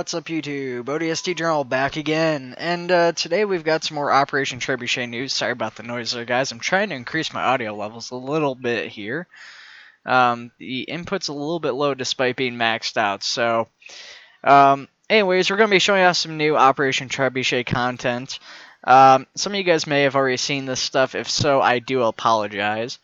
what's up YouTube? ODST Journal back again, and today we've got some more Operation Trebuchet news. Sorry about the noise there, guys. I'm trying to increase my audio levels a little bit here. The input's a little bit low despite being maxed out, so... anyways, we're going to be showing off some new Operation Trebuchet content. Some of you guys may have already seen this stuff. If so, I do apologize.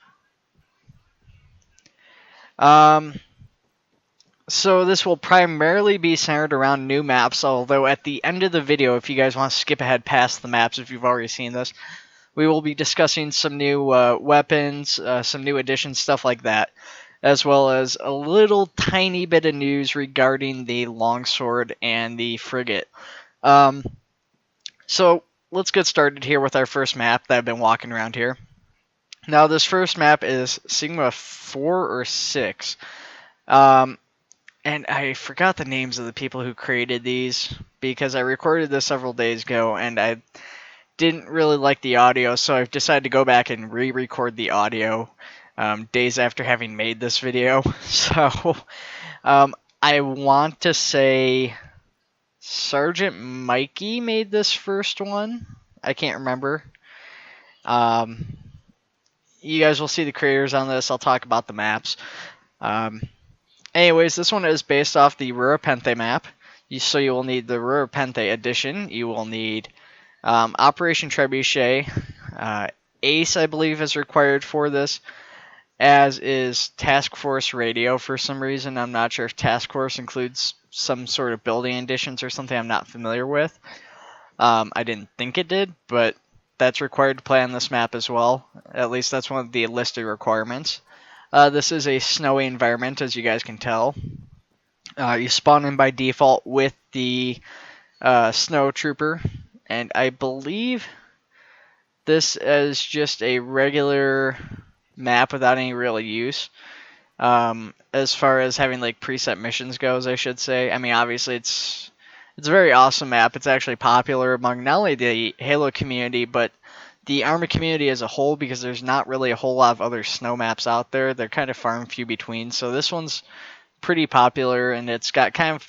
So this will primarily be centered around new maps, although at the end of the video, if you guys want to skip ahead past the maps if you've already seen this, we will be discussing some new weapons, some new additions, stuff like that, as well as a little tiny bit of news regarding the longsword and the frigate. So let's get started here with our first map that I've been walking around here. Now this first map is Sigma 4 or 6. And I forgot the names of the people who created these because I recorded this several days ago and I didn't really like the audio, so I've decided to go back and re-record the audio days after having made this video. So I want to say Sergeant Mikey made this first one. I can't remember. You guys will see the creators on this. I'll talk about the maps. Anyways, this one is based off the Rurapente map. So you will need the Rurapente edition. You will need Operation Trebuchet. Ace, I believe, is required for this, as is Task Force Radio for some reason. I'm not sure if Task Force includes some sort of building additions or something I'm not familiar with. I didn't think it did, but that's required to play on this map as well. At least that's one of the listed requirements. This is a snowy environment, as you guys can tell. You spawn in by default with the snow trooper, and I believe this is just a regular map without any real use. As far as having like preset missions goes, I should say. I mean, obviously it's a very awesome map. It's actually popular among not only the Halo community, but the Arma community as a whole, because there's not really a whole lot of other snow maps out there. They're kind of far and few between. So this one's pretty popular, and it's got kind of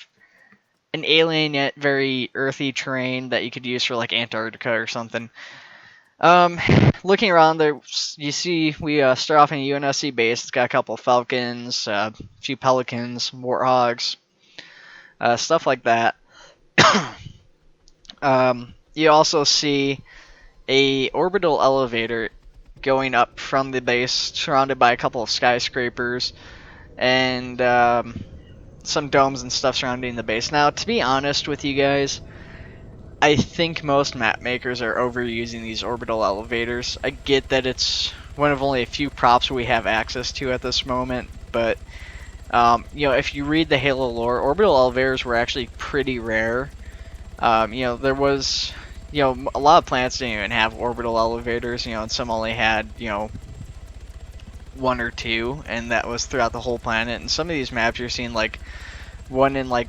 an alien yet very earthy terrain that you could use for like Antarctica or something. Looking around there, you see we start off in a UNSC base. It's got a couple of Falcons, a few Pelicans, Warthogs, stuff like that. You also see a orbital elevator going up from the base, surrounded by a couple of skyscrapers and some domes and stuff surrounding the base. Now, to be honest with you guys, I think most map makers are overusing these orbital elevators. I get that it's one of only a few props we have access to at this moment, but you know, if you read the Halo lore, orbital elevators were actually pretty rare. You know, there was, you know, a lot of planets didn't even have orbital elevators, you know, and some only had, you know, one or two, and that was throughout the whole planet. And some of these maps you're seeing like one in like,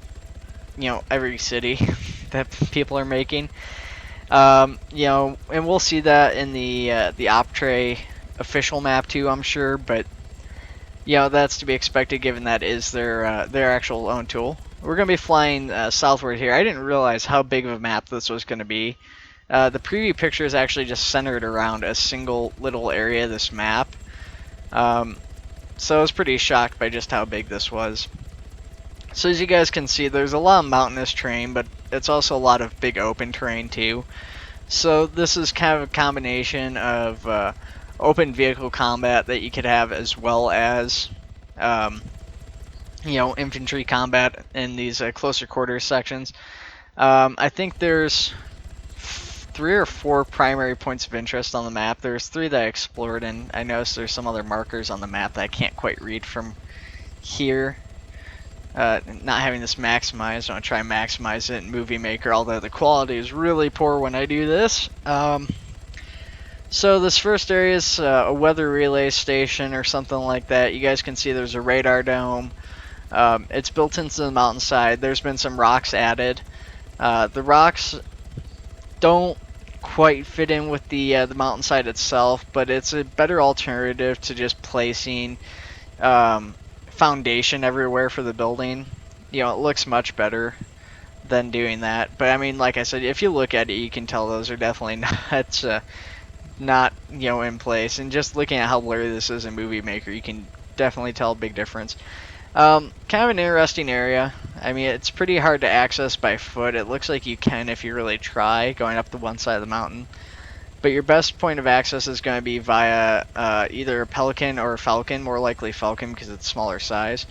you know, every city that people are making. You know, and we'll see that in the Optray official map too, I'm sure, but you know, that's to be expected given that is their actual own tool. We're going to be flying southward here. I didn't realize how big of a map this was going to be. The preview picture is actually just centered around a single little area of this map. So I was pretty shocked by just how big this was. So as you guys can see, there's a lot of mountainous terrain, but it's also a lot of big open terrain too. So this is kind of a combination of open vehicle combat that you could have, as well as you know, infantry combat in these closer quarters sections. I think there's 3 or 4 primary points of interest on the map. There's 3 that I explored, and I noticed there's some other markers on the map that I can't quite read from here. Not having this maximized, I want to try and maximize it in Movie Maker, although the quality is really poor when I do this. So this first area is a weather relay station or something like that. You guys can see there's a radar dome. It's built into the mountainside. There's been some rocks added. The rocks don't quite fit in with the mountainside itself, but it's a better alternative to just placing foundation everywhere for the building. You know, it looks much better than doing that. But I mean, like I said, if you look at it, you can tell those are definitely not in place. And just looking at how blurry this is in Movie Maker, you can definitely tell a big difference. Kind of an interesting area. I mean, it's pretty hard to access by foot. It looks like you can if you really try, going up the one side of the mountain. But your best point of access is going to be via either a Pelican or a Falcon, more likely Falcon because it's smaller size.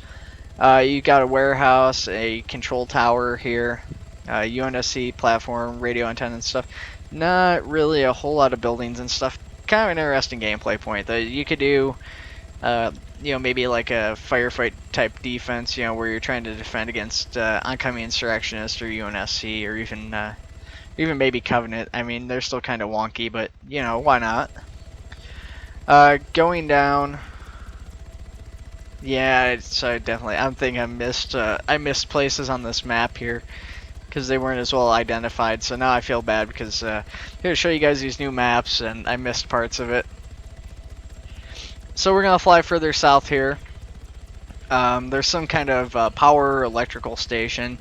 You got a warehouse, a control tower here, UNSC platform, radio antenna and stuff. Not really a whole lot of buildings and stuff. Kind of an interesting gameplay point that you could do. Maybe like a firefight type defense, where you're trying to defend against oncoming insurrectionists or UNSC or even maybe Covenant. I mean, they're still kind of wonky, but why not? Going down. Yeah, so definitely. I'm thinking I missed places on this map here because they weren't as well identified. So now I feel bad because here to show you guys these new maps and I missed parts of it. So we're gonna fly further south here. There's some kind of power electrical station.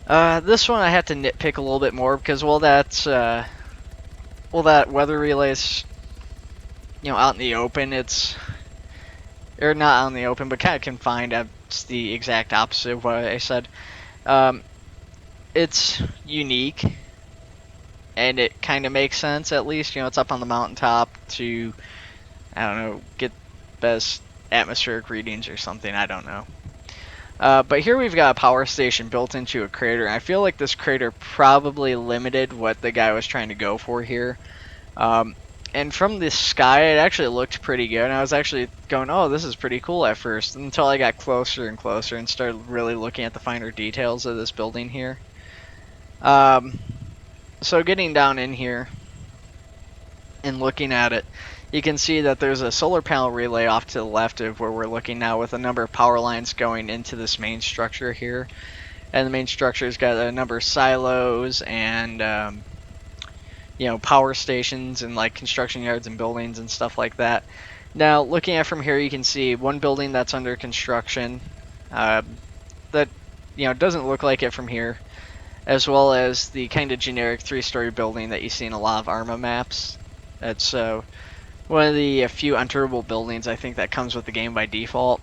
This one I have to nitpick a little bit more because that weather relay's out in the open. Or not out in the open, but kind of confined. It's the exact opposite of what I said. It's unique, and it kind of makes sense at least. It's up on the mountaintop to, I don't know, get best atmospheric readings or something. I don't know. But here we've got a power station built into a crater. I feel like this crater probably limited what the guy was trying to go for here. And from the sky, it actually looked pretty good. And I was actually going, oh, this is pretty cool at first, until I got closer and closer and started really looking at the finer details of this building here. So getting down in here and looking at it, you can see that there's a solar panel relay off to the left of where we're looking now with a number of power lines going into this main structure here. And the main structure's got a number of silos and power stations and like construction yards and buildings and stuff like that. Now, looking at from here, you can see one building that's under construction that doesn't look like it from here, as well as the kind of generic 3-story building that you see in a lot of ARMA maps. That's one of the few unterable buildings I think that comes with the game by default.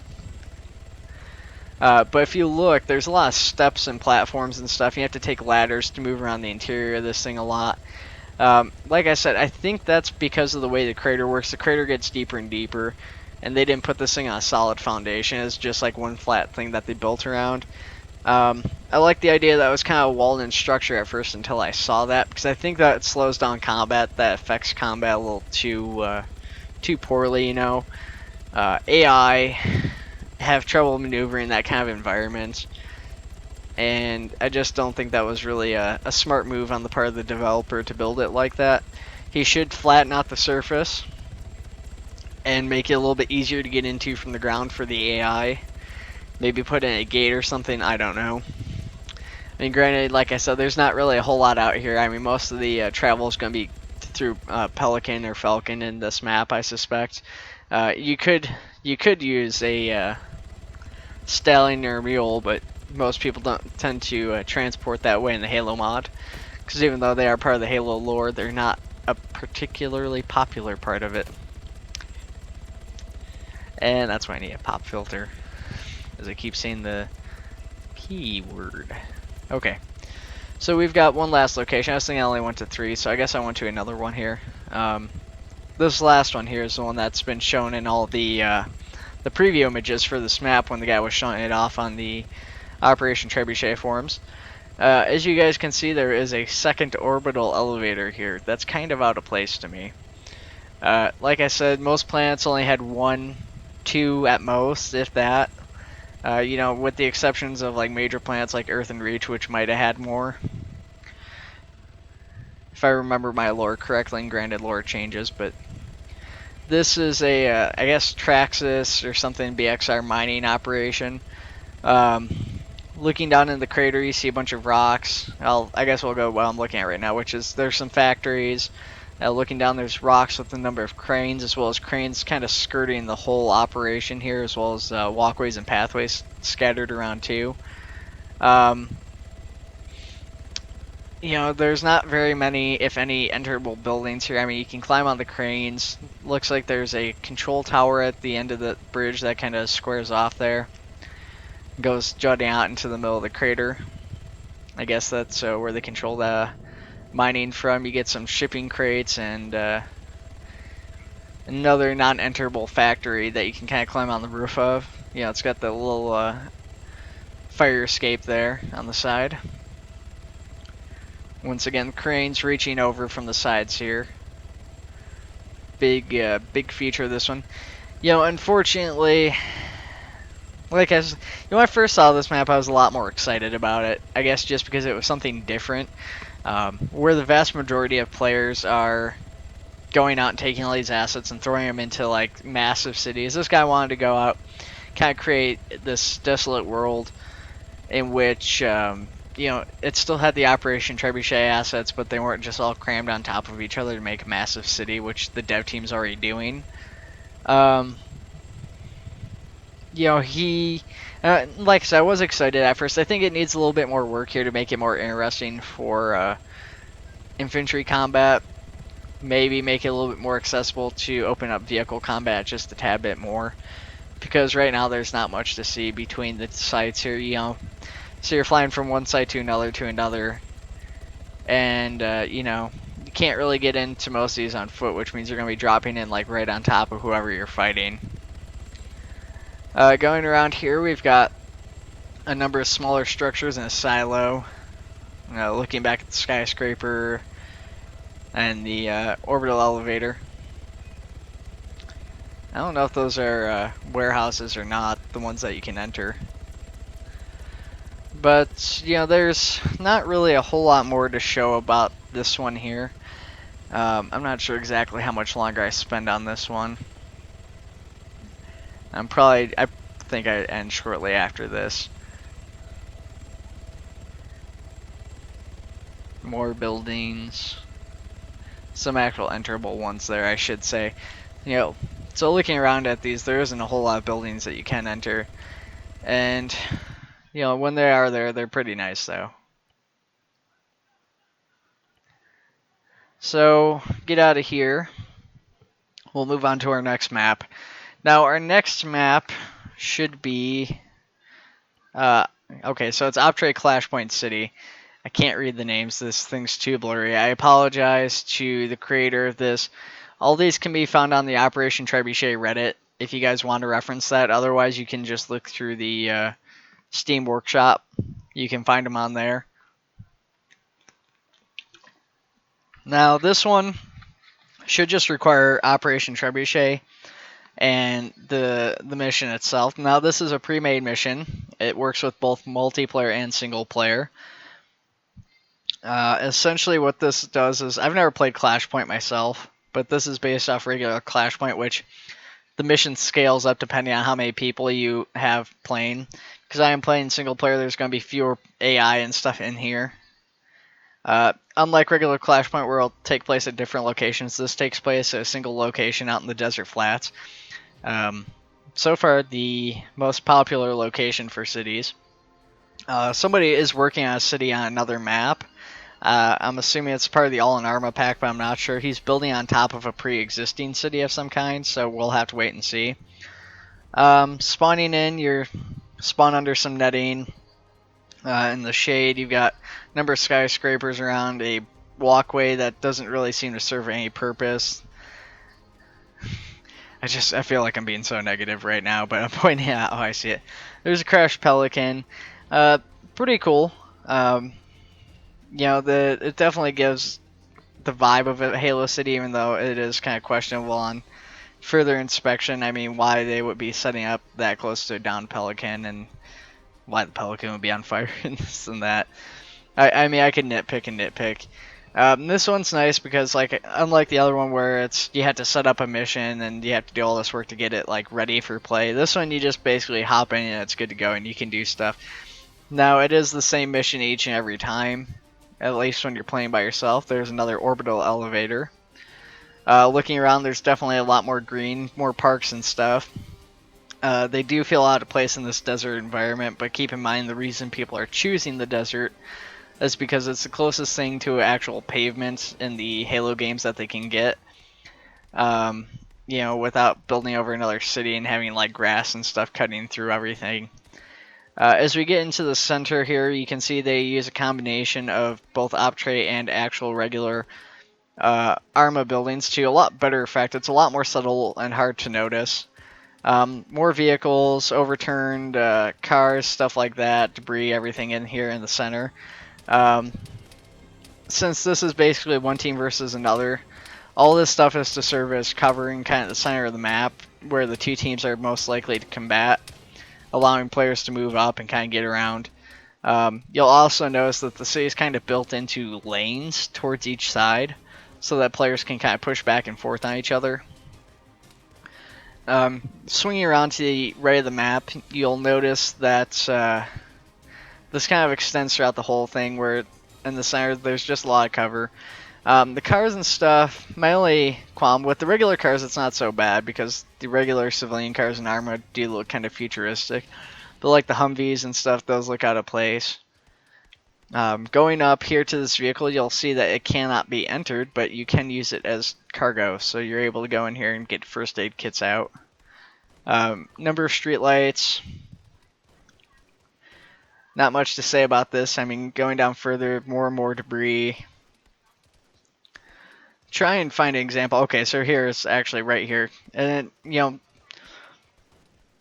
But if you look, there's a lot of steps and platforms and stuff. You have to take ladders to move around the interior of this thing a lot. Like I said, I think that's because of the way the crater works. The crater gets deeper and deeper, and they didn't put this thing on a solid foundation. It's just like one flat thing that they built around. I like the idea that it was kind of a walled-in structure at first until I saw that, because I think that slows down combat. That affects combat a little too poorly, AI have trouble maneuvering that kind of environment. And I just don't think that was really a smart move on the part of the developer to build it like that. He should flatten out the surface and make it a little bit easier to get into from the ground for the AI. Maybe put in a gate or something, I don't know. I mean, granted, like I said, there's not really a whole lot out here. I mean, most of the travel is going to be through Pelican or Falcon in this map, I suspect. You could use a stallion or a mule, but most people don't tend to transport that way in the Halo mod, because even though they are part of the Halo lore, they're not a particularly popular part of it. And that's why I need a pop filter, as I keep saying the P word. Okay, so we've got one last location. I was thinking I only went to 3, so I guess I went to another one here. This last one here is the one that's been shown in all the preview images for this map when the guy was showing it off on the Operation Trebuchet forums. As you guys can see, there is a second orbital elevator here. That's kind of out of place to me. Like I said, most planets only had 1, 2 at most, if that. With the exceptions of like major planets like Earth and Reach, which might have had more. If I remember my lore correctly, and granted lore changes, but this is a, I guess, Traxxas or something BXR mining operation. Looking down in the crater, you see a bunch of rocks. I guess we'll go what I'm looking at right now, which is there's some factories. Looking down, there's rocks with a number of cranes, as well as cranes kind of skirting the whole operation here, as well as walkways and pathways scattered around too. You know, there's not very many, if any, enterable buildings here. I mean, you can climb on the cranes. Looks like there's a control tower at the end of the bridge that kind of squares off there. Goes jutting out into the middle of the crater. I guess that's where they control the mining from. You get some shipping crates and another non-enterable factory that you can kind of climb on the roof of. You know, it's got the little fire escape there on the side. Once again, cranes reaching over from the sides here. Big feature of this one. You know, unfortunately, like when I first saw this map, I was a lot more excited about it. I guess just because it was something different. Where the vast majority of players are going out and taking all these assets and throwing them into like massive cities. This guy wanted to go out, kind of create this desolate world in which you know, it still had the Operation Trebuchet assets, but they weren't just all crammed on top of each other to make a massive city, which the dev team's already doing. You know, like I said, I was excited at first. I think it needs a little bit more work here to make it more interesting for infantry combat. Maybe make it a little bit more accessible to open up vehicle combat just a tad bit more. Because right now there's not much to see between the sites here, you know. So you're flying from one site to another, and you know, you can't really get into most of these on foot, which means you're going to be dropping in like right on top of whoever you're fighting. Going around here, we've got a number of smaller structures in a silo. Looking back at the skyscraper and the orbital elevator. I don't know if those are warehouses or not, the ones that you can enter. But, you know, there's not really a whole lot more to show about this one here. I'm not sure exactly how much longer I spend on this one. I think I end shortly after this. More buildings. Some actual enterable ones there, I should say. You know, so looking around at these, there isn't a whole lot of buildings that you can enter. And, you know, when they are there, they're pretty nice though. So, get out of here. We'll move on to our next map. Now, our next map should be... okay, so it's Optre Clashpoint City. I can't read the names. This thing's too blurry. I apologize to the creator of this. All these can be found on the Operation Trebuchet Reddit if you guys want to reference that. Otherwise, you can just look through the Steam Workshop. You can find them on there. Now, this one should just require Operation Trebuchet and the mission itself. Now, this is a pre-made mission. It works with both multiplayer and single player. Essentially what this does is, I've never played Clashpoint myself, but this is based off regular Clashpoint, which the mission scales up depending on how many people you have playing. Because I am playing single player, there's going to be fewer AI and stuff in here. Unlike regular Clashpoint where it'll take place at different locations, this takes place at a single location out in the desert flats. So far, the most popular location for cities. Somebody is working on a city on another map. I'm assuming it's part of the All in Arma pack, but I'm not sure. He's building on top of a pre-existing city of some kind, so we'll have to wait and see. Spawning in, you're spawn under some netting. In the shade, you've got a number of skyscrapers around, a walkway that doesn't really seem to serve any purpose. I feel like I'm being so negative right now, but I'm pointing out how I see it. There's a crashed pelican. Pretty cool. You know, it definitely gives the vibe of a Halo City, even though it is kind of questionable on further inspection. I mean, why they would be setting up that close to a downed pelican, and why the pelican would be on fire and this and that. I mean, I could nitpick and nitpick. This one's nice because, like, unlike the other one where it's you had to set up a mission and you have to do all this work to get it like ready for play, this one you just basically hop in and it's good to go and you can do stuff. Now, it is the same mission each and every time, at least when you're playing by yourself. There's another orbital elevator. Looking around, there's definitely a lot more green, more parks and stuff. They do feel out of place in this desert environment, but keep in mind the reason people are choosing the desert That's because it's the closest thing to actual pavement in the Halo games that they can get. Um, without building over another city and having like grass and stuff cutting through everything. As we get into the center here, you can see they use a combination of both Optray and actual regular Arma buildings to a lot better effect. It's a lot more subtle and hard to notice. More vehicles, overturned cars, stuff like that, debris, everything in here in the center. Um, since this is basically one team versus another, all this stuff is to serve as covering kind of the center of the map where the two teams are most likely to combat, allowing players to move up and kind of get around. You'll also notice that the city is kind of built into lanes towards each side so that players can kind of push back and forth on each other. Swinging around to the right of the map, you'll notice that this kind of extends throughout the whole thing where in the center there's just a lot of cover. The cars and stuff, my only qualm with the regular cars, it's not so bad because the regular civilian cars in Arma do look kind of futuristic. But like the Humvees and stuff, those look out of place. Going up here to this vehicle, you'll see that it cannot be entered, but you can use it as cargo. So you're able to go in here and get first aid kits out. Number of streetlights. Not much to say about this. I mean, going down further, more and more debris. Try and find an example. Okay, so here it's actually right here. And,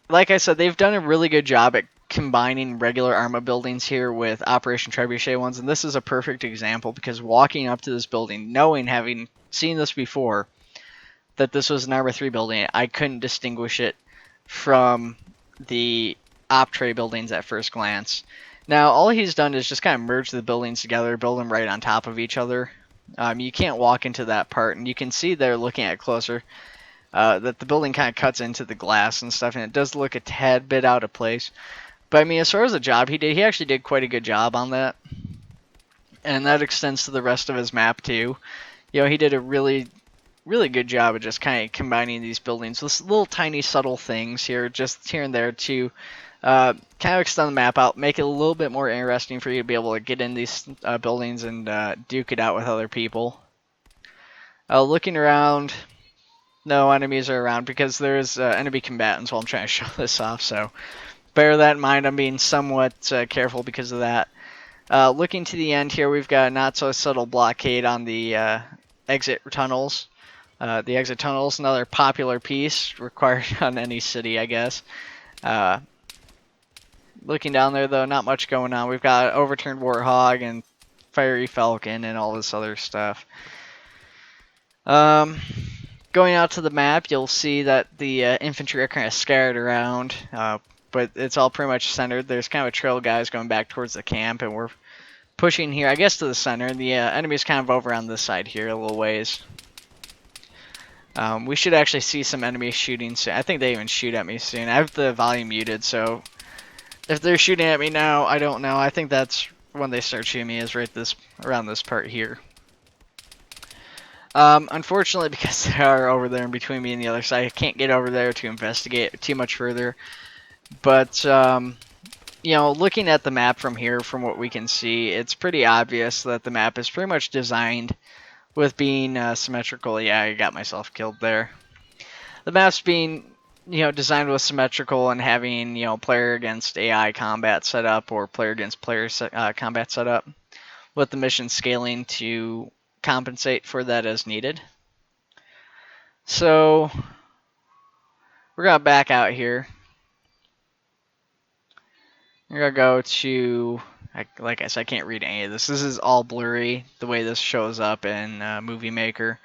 like I said, they've done a really good job at combining regular Arma buildings here with Operation Trebuchet ones, and this is a perfect example because walking up to this building, knowing, having seen this before, that this was an Arma 3 building, I couldn't distinguish it from the Optray buildings at first glance. Now, all he's done is just kind of merge the buildings together, build them right on top of each other. You can't walk into that part, and you can see there looking at it closer that the building kind of cuts into the glass and stuff, and it does look a tad bit out of place. But I mean, as far as the job he did, he actually did quite a good job on that. And that extends to the rest of his map too. He did a really, really good job of just kind of combining these buildings with little tiny subtle things here, just here and there to kind of extend the map out, make it a little bit more interesting for you to be able to get in these buildings and duke it out with other people. Looking around, no enemies are around because there's enemy combatants while I'm trying to show this off, so bear that in mind. I'm being somewhat careful because of that. Looking to the end here, we've got a not so subtle blockade on the exit tunnels. The exit tunnels, another popular piece required on any city, I guess. Looking down there, though, not much going on. We've got overturned Warthog and Fiery Falcon and all this other stuff. Going out to the map, you'll see that the infantry are kind of scattered around, but it's all pretty much centered. There's kind of a trail of guys going back towards the camp, and we're pushing here, I guess, to the center. The enemy's kind of over on this side here a little ways. We should actually see some enemies shooting soon. I think they even shoot at me soon. I have the volume muted, so if they're shooting at me now, I don't know. I think that's when they start shooting me, is right around this part here. Unfortunately, because they are over there in between me and the other side, I can't get over there to investigate too much further. But, looking at the map from here, from what we can see, it's pretty obvious that the map is pretty much designed with being symmetrical. Yeah, I got myself killed there. The map's being, designed with symmetrical and having, player against AI combat set up or player against player combat set up, with the mission scaling to compensate for that as needed. So we're gonna back out here. We're gonna go to, like I said, I can't read any of this. This is all blurry the way this shows up in Movie Maker,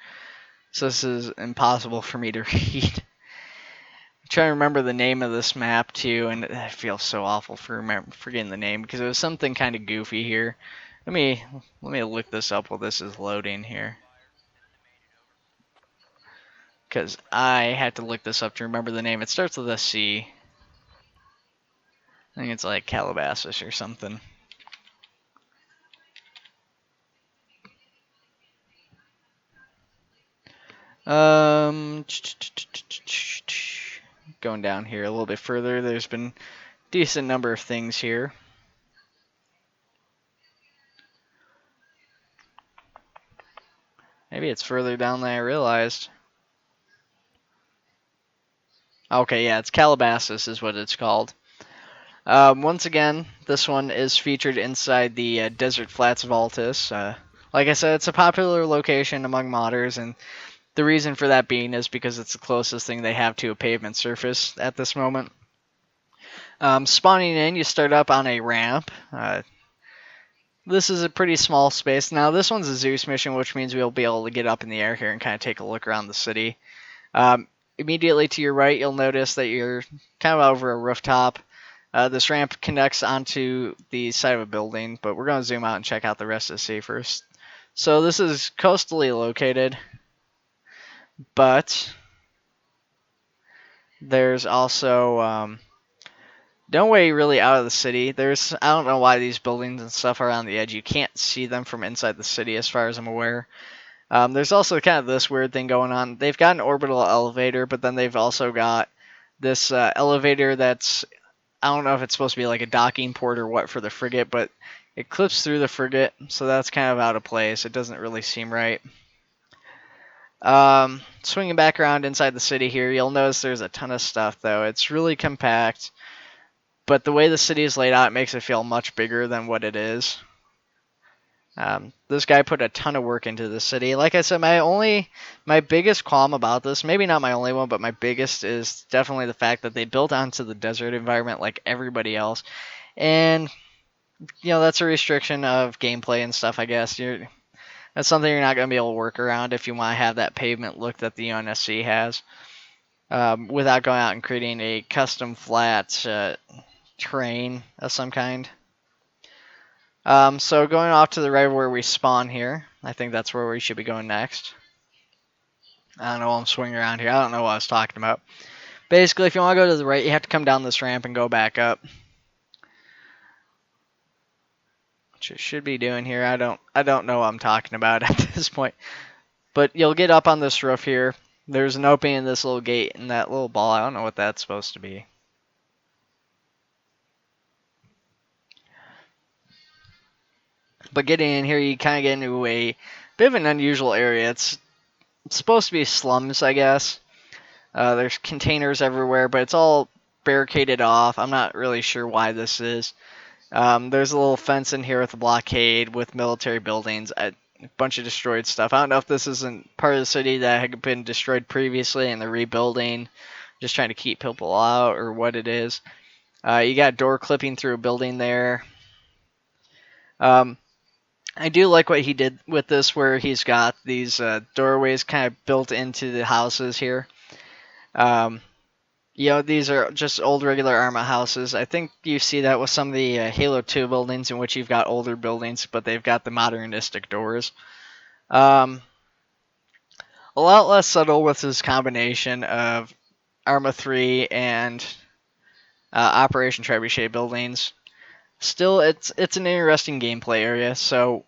so this is impossible for me to read. I'm trying to remember the name of this map too, and I feel so awful for forgetting the name because it was something kind of goofy here. Let me look this up while this is loading here, because I had to look this up to remember the name. It starts with a C. I think it's like Calabasas or something. Going down here a little bit further, there's been a decent number of things here. Maybe it's further down than I realized. Okay, yeah, it's Calabasas is what it's called. Once again, this one is featured inside the Desert Flats of Altus. Like I said, it's a popular location among modders, and the reason for that being is because it's the closest thing they have to a pavement surface at this moment. Spawning in, you start up on a ramp. This is a pretty small space. Now, this one's a Zeus mission, which means we'll be able to get up in the air here and kind of take a look around the city. Immediately to your right, you'll notice that you're kind of over a rooftop. This ramp connects onto the side of a building, but we're going to zoom out and check out the rest of the city first. So this is coastally located, but there's also no way really out of the city. I don't know why these buildings and stuff are on the edge. You can't see them from inside the city as far as I'm aware. There's also kind of this weird thing going on. They've got an orbital elevator, but then they've also got this elevator that's, I don't know if it's supposed to be like a docking port or what for the frigate, but it clips through the frigate, so that's kind of out of place. It doesn't really seem right. Swinging back around inside the city here, you'll notice there's a ton of stuff, though. It's really compact, but the way the city is laid out, it makes it feel much bigger than what it is. This guy put a ton of work into the city. Like I said, my biggest qualm about this, maybe not my only one, but my biggest is definitely the fact that they built onto the desert environment like everybody else. And, that's a restriction of gameplay and stuff, I guess. That's something you're not going to be able to work around if you want to have that pavement look that the ODST has, without going out and creating a custom flat terrain of some kind. So going off to the right of where we spawn here, I think that's where we should be going next. I don't know, I'm swinging around here. I don't know what I was talking about. Basically, if you want to go to the right, you have to come down this ramp and go back up. Which it should be doing here. I don't know what I'm talking about at this point. But you'll get up on this roof here. There's an opening in this little gate and that little ball. I don't know what that's supposed to be. But getting in here, you kind of get into a bit of an unusual area. It's supposed to be slums, I guess. There's containers everywhere, but it's all barricaded off. I'm not really sure why this is. There's a little fence in here with a blockade with military buildings, a bunch of destroyed stuff. I don't know if this isn't part of the city that had been destroyed previously and they're rebuilding, just trying to keep people out, or what it is. You got a door clipping through a building there. I do like what he did with this, where he's got these doorways kind of built into the houses here. These are just old regular Arma houses. I think you see that with some of the Halo 2 buildings in which you've got older buildings, but they've got the modernistic doors. A lot less subtle with this combination of Arma 3 and Operation Trebuchet buildings. Still, it's an interesting gameplay area, so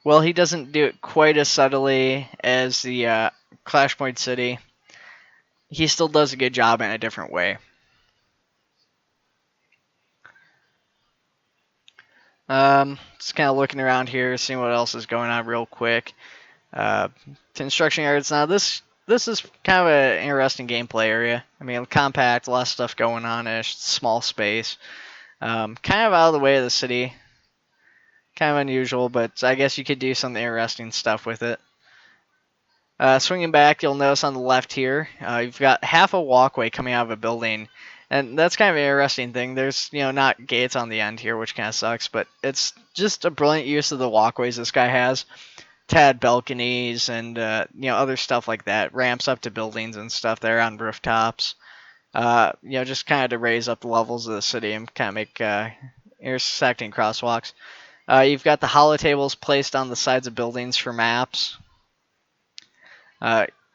while he doesn't do it quite as subtly as the Clashpoint City, he still does a good job in a different way. Just kind of looking around here, seeing what else is going on real quick. Construction yards. Now this is kind of an interesting gameplay area. I mean, compact, a lot of stuff going on in a small space. Kind of out of the way of the city. Kind of unusual, but I guess you could do some interesting stuff with it. Swinging back, you'll notice on the left here, you've got half a walkway coming out of a building. And that's kind of an interesting thing. There's, not gates on the end here, which kind of sucks, but it's just a brilliant use of the walkways this guy has. To add balconies and, other stuff like that. Ramps up to buildings and stuff there on rooftops. Just kind of to raise up the levels of the city and kind of make intersecting crosswalks. You've got the holotables placed on the sides of buildings for maps.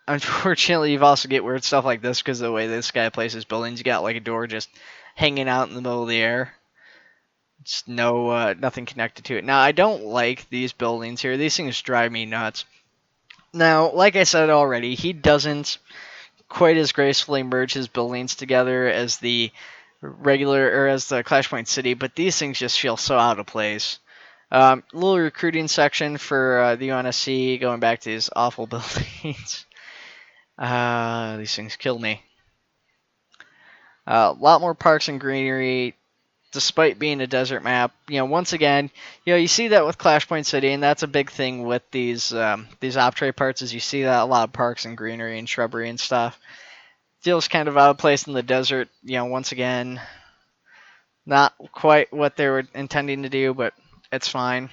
Unfortunately, you've also get weird stuff like this because of the way this guy places buildings. You got like a door just hanging out in the middle of the air. Just nothing connected to it. Now, I don't like these buildings here. These things drive me nuts. Now, like I said already, he doesn't quite as gracefully merge his buildings together as the regular, or as the Clashpoint City, but these things just feel so out of place. Little recruiting section for the UNSC, going back to these awful buildings. These things kill me. A lot more parks and greenery, despite being a desert map. Once again, you see that with Clash Point City, and that's a big thing with these Optray parts, is you see that a lot of parks and greenery and shrubbery and stuff. Feels kind of out of place in the desert. Once again, not quite what they were intending to do, but it's fine.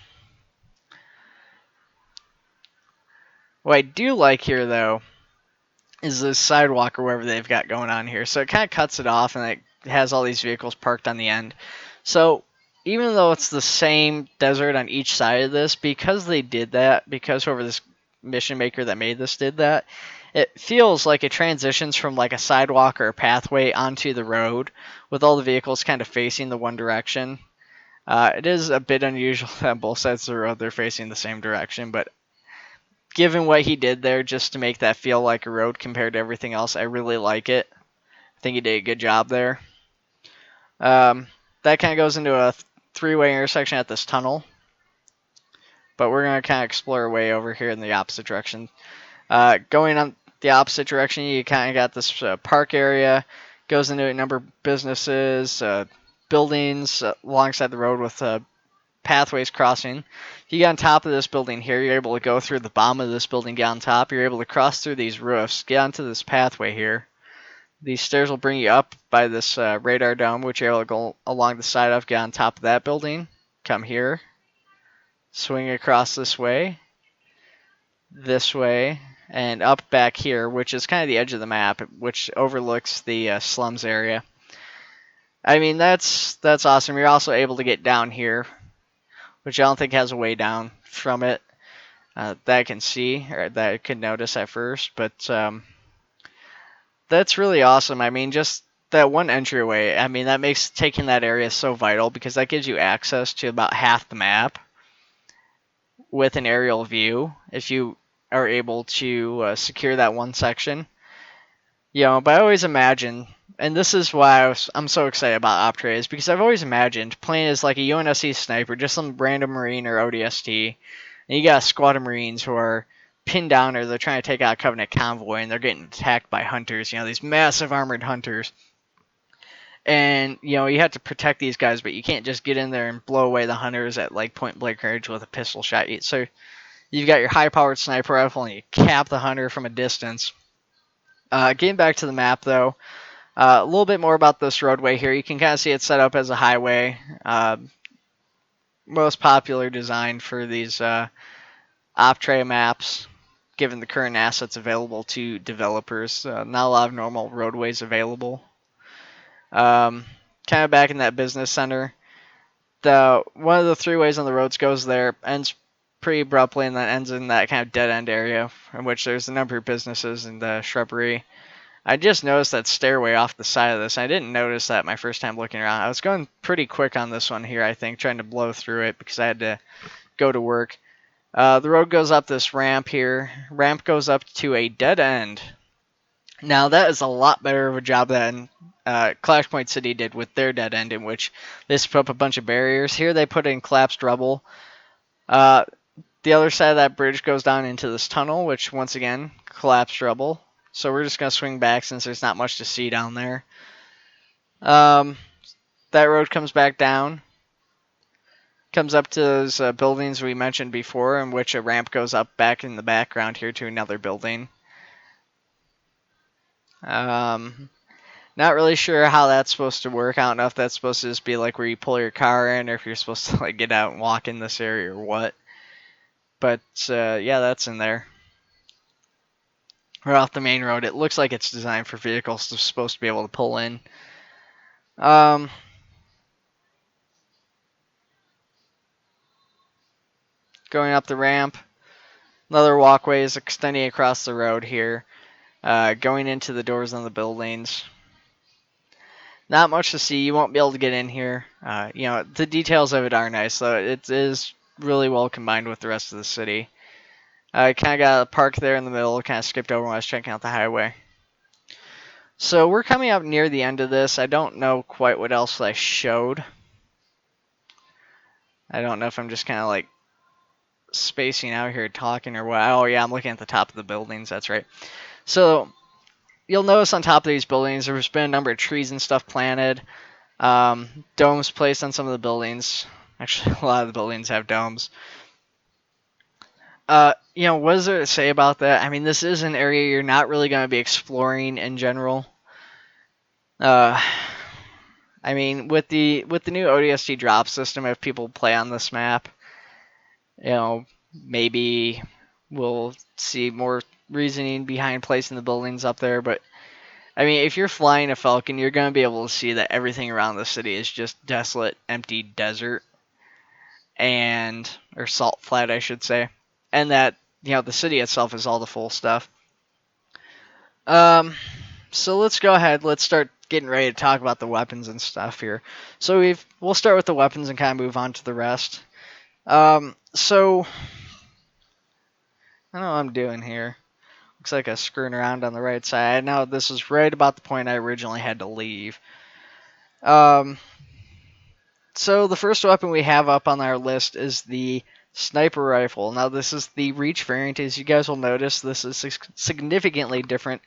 What I do like here, though, is this sidewalk or whatever they've got going on here. So it kind of cuts it off, and it has all these vehicles parked on the end. So even though it's the same desert on each side of this, because they did that, because whoever this mission maker that made this did that, it feels like it transitions from like a sidewalk or a pathway onto the road with all the vehicles kind of facing the one direction. It is a bit unusual that both sides of the road they're facing the same direction, but given what he did there just to make that feel like a road compared to everything else, I really like it. I think he did a good job there. That kind of goes into a three-way intersection at this tunnel, but we're going to kind of explore our way over here in the opposite direction. Going on the opposite direction, you kind of got this park area, goes into a number of businesses, buildings alongside the road with pathways crossing. If you get on top of this building here, you're able to go through the bottom of this building, get on top. You're able to cross through these roofs, get onto this pathway here. These stairs will bring you up by this radar dome, which you're able to go along the side of, get on top of that building, come here, swing across this way, and up back here, which is kind of the edge of the map, which overlooks the slums area. I mean, that's awesome. You're also able to get down here, which I don't think has a way down from it that I can see, or that I could notice at first, but that's really awesome. I mean, just that one entryway, I mean, that makes taking that area so vital, because that gives you access to about half the map with an aerial view if you are able to secure that one section. But I always imagine, and this is why I'm so excited about Optrays, because I've always imagined playing as like a UNSC sniper, just some random Marine or ODST, and you got a squad of Marines who are pinned down, or they're trying to take out a Covenant convoy, and they're getting attacked by hunters, these massive armored hunters. And, you have to protect these guys, but you can't just get in there and blow away the hunters at like point blank range with a pistol shot. So you've got your high-powered sniper rifle, and you cap the hunter from a distance. Getting back to the map, though, a little bit more about this roadway here. You can kind of see it set up as a highway. Most popular design for these Optray maps, given the current assets available to developers. Not a lot of normal roadways available. Kind of back in that business center. One of the three ways on the roads goes there, ends pretty abruptly, and then ends in that kind of dead-end area, in which there's a number of businesses and shrubbery. I just noticed that stairway off the side of this. I didn't notice that my first time looking around. I was going pretty quick on this one here, I think, trying to blow through it because I had to go to work. The road goes up this ramp here. Ramp goes up to a dead end. Now, that is a lot better of a job than Clash Point City did with their dead end, in which they just put up a bunch of barriers. Here they put in collapsed rubble. The other side of that bridge goes down into this tunnel, which, once again, collapsed rubble. So we're just going to swing back since there's not much to see down there. That road comes back down. Comes up to those buildings we mentioned before, in which a ramp goes up back in the background here to another building. Not really sure how that's supposed to work. I don't know if that's supposed to just be like where you pull your car in, or if you're supposed to like get out and walk in this area or what. But yeah, that's in there. We're off the main road. It looks like it's designed for vehicles that's supposed to be able to pull in. Going up the ramp. Another walkway is extending across the road here. Going into the doors on the buildings. Not much to see. You won't be able to get in here. The details of it are nice, though. It is really well combined with the rest of the city. I kind of got a park there in the middle. Kind of skipped over when I was checking out the highway. So we're coming up near the end of this. I don't know quite what else I showed. I don't know if I'm just kind of like spacing out here talking or what. Oh yeah, I'm looking at the top of the buildings. That's right. So you'll notice on top of these buildings, there's been a number of trees and stuff planted. Domes placed on some of the buildings. Actually, a lot of the buildings have domes. What is there to say about that? I mean, this is an area you're not really going to be exploring in general. I mean, with the new ODST drop system, if people play on this map, maybe we'll see more reasoning behind placing the buildings up there. But I mean, if you're flying a Falcon, you're going to be able to see that everything around the city is just desolate, empty desert, or salt flat, I should say, and that the city itself is all the full stuff. So let's go ahead. Let's start getting ready to talk about the weapons and stuff here. So we'll start with the weapons and kind of move on to the rest. So I don't know what I'm doing here. Looks like I'm screwing around on the right side. Now this is right about the point I originally had to leave. So the first weapon we have up on our list is the sniper rifle. Now this is the reach variant. As you guys will notice, this is significantly different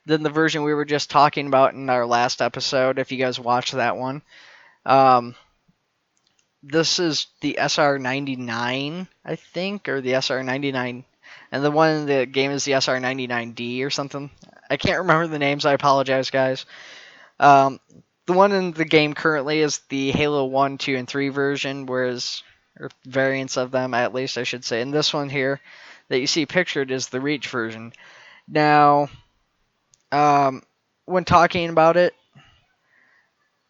than the version we were just talking about in our last episode, if you guys watched that one. This is the SR99, I think, or the SR99, and the one in the game is the SR99D or something. I can't remember the names, I apologize, guys. The one in the game currently is the Halo 1, 2, and 3 version, or variants of them, at least, I should say. And this one here that you see pictured is the Reach version. Now, when talking about it,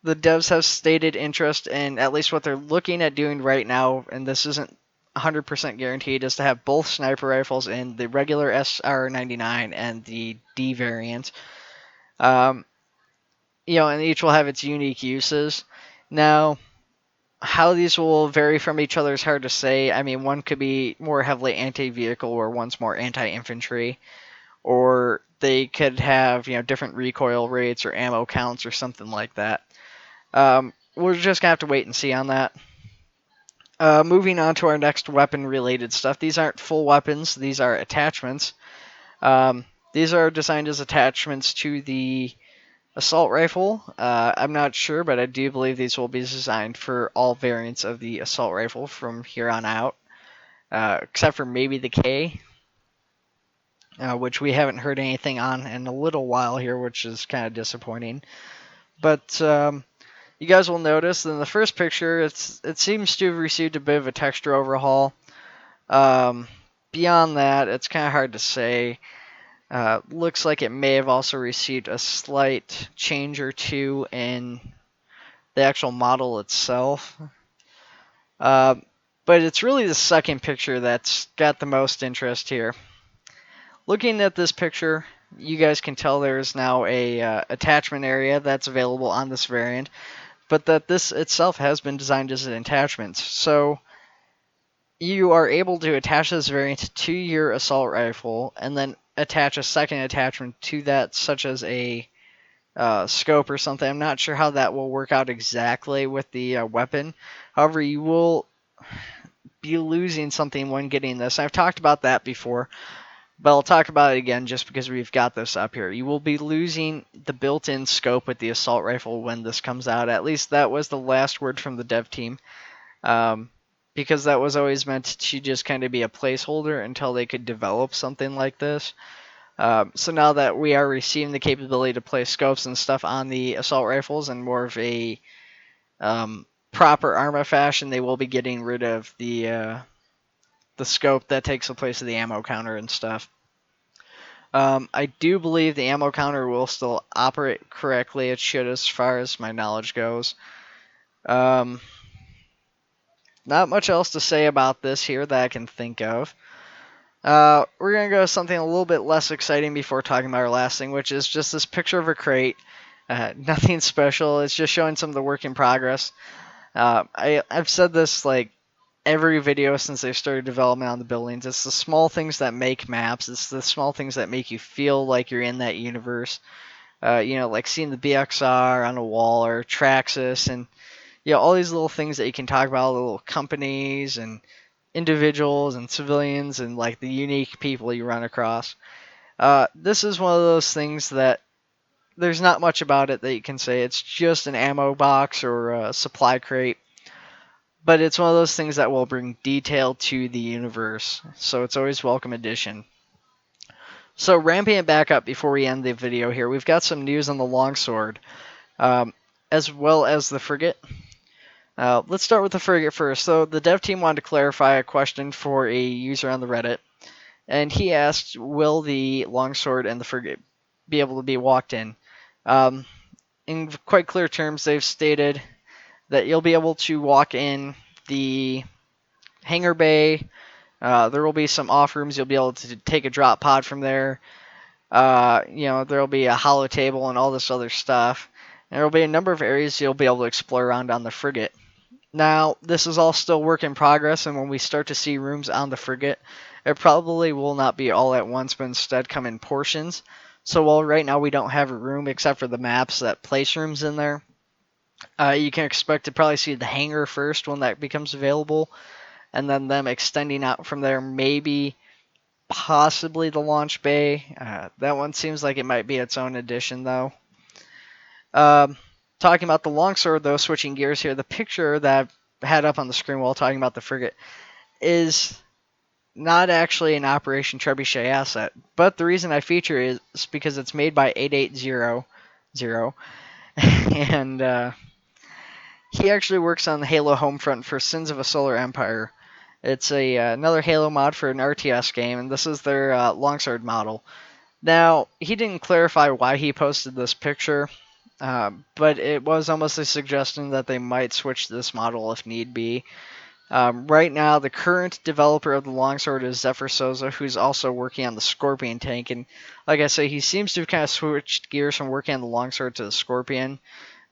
the devs have stated interest in at least what they're looking at doing right now, and this isn't 100% guaranteed, is to have both sniper rifles in the regular SR99 and the D variant. And each will have its unique uses. Now, how these will vary from each other is hard to say. I mean, one could be more heavily anti-vehicle, or one's more anti-infantry, or they could have different recoil rates or ammo counts or something like that. We're just gonna have to wait and see on that. Moving on to our next weapon-related stuff. These aren't full weapons. These are attachments. These are designed as attachments to the assault rifle. I'm not sure, but I do believe these will be designed for all variants of the assault rifle from here on out, except for maybe the K, which we haven't heard anything on in a little while here, which is kind of disappointing. But you guys will notice in the first picture, it seems to have received a bit of a texture overhaul. Beyond that, it's kind of hard to say. Looks like it may have also received a slight change or two in the actual model itself. But it's really the second picture that's got the most interest here. Looking at this picture, you guys can tell there's now a attachment area that's available on this variant, but that this itself has been designed as an attachment. So you are able to attach this variant to your assault rifle and then attach a second attachment to that, such as a scope or something. I'm not sure how that will work out exactly with the weapon. However, you will be losing something when getting this. I've talked about that before, but I'll talk about it again just because we've got this up here. You will be losing the built-in scope with the assault rifle when this comes out. At least that was the last word from the dev team. Because that was always meant to just kind of be a placeholder until they could develop something like this. So now that we are receiving the capability to place scopes and stuff on the assault rifles in more of a proper armor fashion, they will be getting rid of the scope that takes the place of the ammo counter and stuff. I do believe the ammo counter will still operate correctly. It should, as far as my knowledge goes. Not much else to say about this here that I can think of. We're going to go to something a little bit less exciting before talking about our last thing, which is just this picture of a crate. Nothing special. It's just showing some of the work in progress. I've said this like every video since they started development on the buildings. It's the small things that make maps. It's the small things that make you feel like you're in that universe. Like seeing the BXR on a wall or Traxxas and all these little things that you can talk about, little companies and individuals and civilians and like the unique people you run across. This is one of those things that there's not much about it that you can say. It's just an ammo box or a supply crate. But it's one of those things that will bring detail to the universe. So it's always welcome addition. So ramping it back up before we end the video here, we've got some news on the longsword, as well as the frigate. Let's start with the frigate first. So the dev team wanted to clarify a question for a user on the Reddit, and he asked, will the longsword and the frigate be able to be walked in? In quite clear terms, they've stated that you'll be able to walk in the hangar bay. There will be some off rooms. You'll be able to take a drop pod from there. There'll be a hollow table and all this other stuff. And there will be a number of areas you'll be able to explore around on the frigate. Now, this is all still work in progress, and when we start to see rooms on the frigate, it probably will not be all at once, but instead come in portions. So while right now we don't have a room except for the maps that place rooms in there, you can expect to probably see the hangar first when that becomes available, and then them extending out from there, maybe possibly the launch bay. That one seems like it might be its own addition, though. Talking about the longsword, though, switching gears here, the picture that I had up on the screen while talking about the frigate is not actually an Operation Trebuchet asset, but the reason I feature it is because it's made by 8800, and he actually works on the Halo Homefront for Sins of a Solar Empire. It's another Halo mod for an RTS game, and this is their longsword model. Now, he didn't clarify why he posted this picture, but it was almost a suggestion that they might switch this model if need be. Right now, the current developer of the longsword is Zephyr Souza, who's also working on the Scorpion tank. And like I say, he seems to have kind of switched gears from working on the longsword to the Scorpion.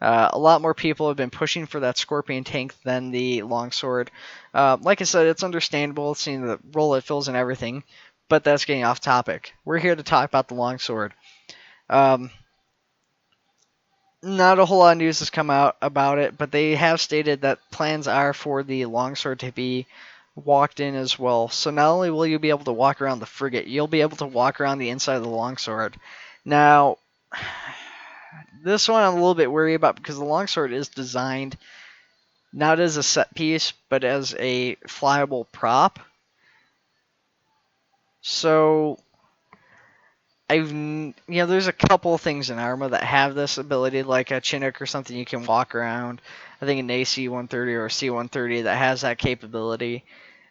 A lot more people have been pushing for that Scorpion tank than the longsword. Like I said, it's understandable seeing the role it fills and everything, but that's getting off topic. We're here to talk about the longsword. Not a whole lot of news has come out about it, but they have stated that plans are for the longsword to be walked in as well. So not only will you be able to walk around the frigate, you'll be able to walk around the inside of the longsword. Now, this one I'm a little bit worried about because the longsword is designed not as a set piece, but as a flyable prop. So there's a couple things in Arma that have this ability, like a Chinook or something you can walk around. I think an AC-130 or a C-130 that has that capability.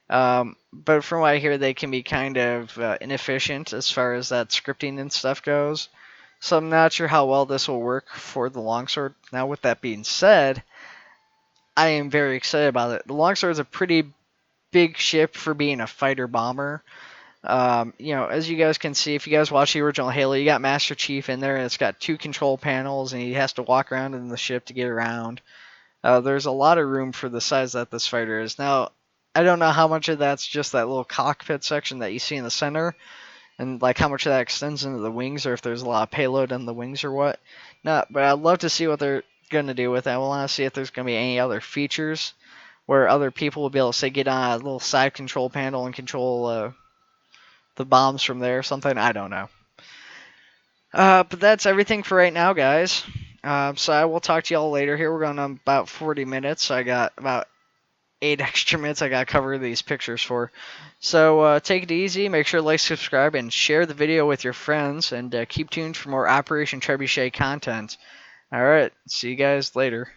But from what I hear, they can be kind of inefficient as far as that scripting and stuff goes. So I'm not sure how well this will work for the longsword. Now, with that being said, I am very excited about it. The longsword is a pretty big ship for being a fighter bomber. As you guys can see, if you guys watch the original Halo, you got Master Chief in there, and it's got 2 control panels, and he has to walk around in the ship to get around. There's a lot of room for the size that this fighter is. Now, I don't know how much of that's just that little cockpit section that you see in the center, and like how much of that extends into the wings, or if there's a lot of payload on the wings or what. But I'd love to see what they're going to do with it. I want to see if there's going to be any other features where other people will be able to, say, get on a little side control panel and control the bombs from there or something. I don't know. But that's everything for right now, guys. So I will talk to y'all later here. We're going on about 40 minutes. So I got about 8 extra minutes I got to cover these pictures for. So take it easy. Make sure to like, subscribe, and share the video with your friends. And keep tuned for more Operation Trebuchet content. Alright, see you guys later.